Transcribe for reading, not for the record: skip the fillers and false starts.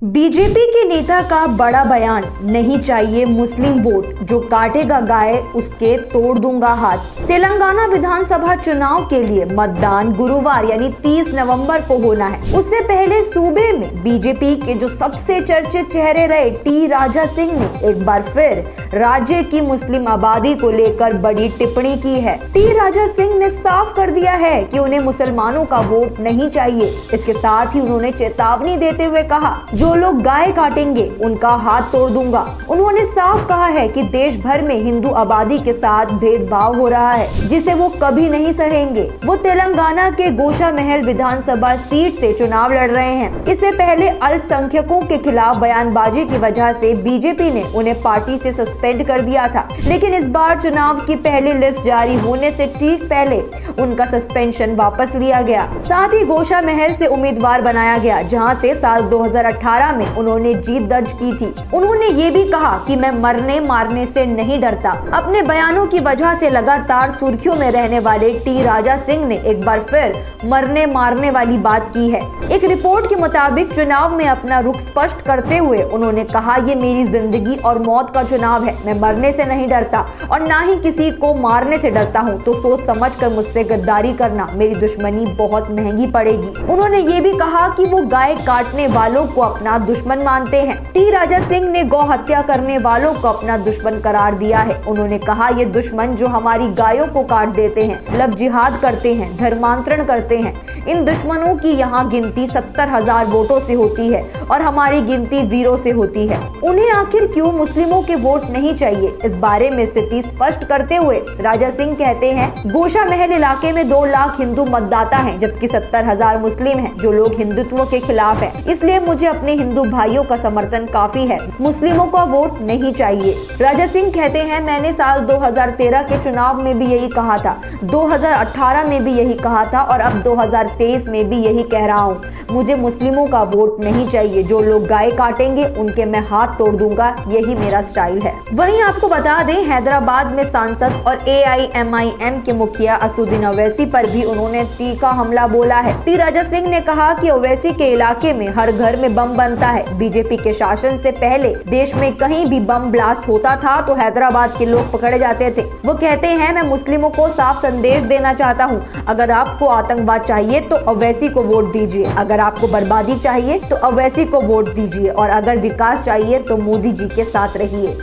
BJP के नेता का बड़ा बयान, नहीं चाहिए मुस्लिम वोट, जो काटेगा गाय उसके तोड़ दूंगा हाथ। तेलंगाना विधानसभा चुनाव के लिए मतदान गुरुवार यानी 30 नवंबर को होना है। उससे पहले सूबे में बीजेपी के जो सबसे चर्चित चेहरे रहे टी राजा सिंह ने एक बार फिर राज्य की मुस्लिम आबादी को लेकर बड़ी टिप्पणी की है। टी राजा सिंह ने साफ कर दिया है कि उन्हें मुसलमानों का वोट नहीं चाहिए। इसके साथ ही उन्होंने चेतावनी देते हुए कहा, जो लोग गाय काटेंगे उनका हाथ तोड़ दूंगा। उन्होंने साफ कहा है कि देश भर में हिंदू आबादी के साथ भेदभाव हो रहा है, जिसे वो कभी नहीं सहेंगे। वो तेलंगाना के गोशामहल विधानसभा सीट से चुनाव लड़ रहे हैं। इससे पहले अल्पसंख्यकों के खिलाफ बयानबाजी की वजह से बीजेपी ने उन्हें पार्टी से सस्पेंड कर दिया था, लेकिन इस बार चुनाव की पहली लिस्ट जारी होने से ठीक पहले उनका सस्पेंशन वापस लिया गया। साथ ही गोशामहल से उम्मीदवार बनाया गया, जहां से साल 2018 में उन्होंने जीत दर्ज की थी। उन्होंने ये भी कहा कि मैं मरने मारने से नहीं डरता। अपने बयानों की वजह से लगातार सुर्खियों में रहने वाले टी राजा सिंह ने एक बार फिर मरने मारने वाली बात की है। एक रिपोर्ट के मुताबिक चुनाव में अपना रुख स्पष्ट करते हुए उन्होंने कहा, ये मेरी जिंदगी और मौत का चुनाव है। मैं मरने से नहीं डरता और ना ही किसी को मारने से डरता हूँ, तो सोच समझ कर मुझसे गद्दारी करना, मेरी दुश्मनी बहुत महंगी पड़ेगी। उन्होंने ये भी कहा कि वो गाय काटने वालों को अपना दुश्मन मानते हैं। टी राजा सिंह ने गौ हत्या करने वालों को अपना दुश्मन करार दिया है। उन्होंने कहा, ये दुश्मन जो हमारी गायों को काट देते हैं, लब जिहाद करते हैं, धर्मांतरण करते हैं, इन दुश्मनों की यहाँ गिनती 70,000 वोटों से होती है और हमारी गिनती वीरों से होती है। उन्हें आखिर क्यों मुस्लिमों के वोट नहीं चाहिए, इस बारे में स्थिति स्पष्ट करते हुए राजा सिंह कहते हैं, गोशामहल इलाके में 2 लाख हिंदू मतदाता हैं, जबकि 70,000 मुस्लिम हैं, जो लोग हिंदुत्व के खिलाफ हैं। इसलिए मुझे अपने हिंदू भाइयों का समर्थन काफी है, मुस्लिमों का वोट नहीं चाहिए। राजा सिंह कहते हैं, मैंने साल 2013 के चुनाव में भी यही कहा था, 2018 में भी यही कहा था और अब 2023 में भी यही कह रहा हूँ। मुझे मुस्लिमों का वोट नहीं चाहिए। जो लोग गाय काटेंगे उनके मैं हाथ तोड़ दूंगा, यही मेरा स्टाइल है। वहीं आपको बता दें, हैदराबाद में सांसद और AIMIM के मुखिया असुद्दीन ओवैसी पर भी उन्होंने तीखा हमला बोला है। टी राजा सिंह ने कहा कि ओवैसी के इलाके में हर घर में बम बनता है। बीजेपी के शासन से पहले देश में कहीं भी बम ब्लास्ट होता था तो हैदराबाद के लोग पकड़े जाते थे। वो कहते हैं, मैं मुस्लिमों को साफ संदेश देना चाहता हूँ, अगर आपको आतंकवाद चाहिए तो ओवैसी को वोट दीजिए, अगर आपको बर्बादी चाहिए तो ओवैसी को वोट दीजिए और अगर विकास चाहिए तो मोदी जी के साथ रहिए।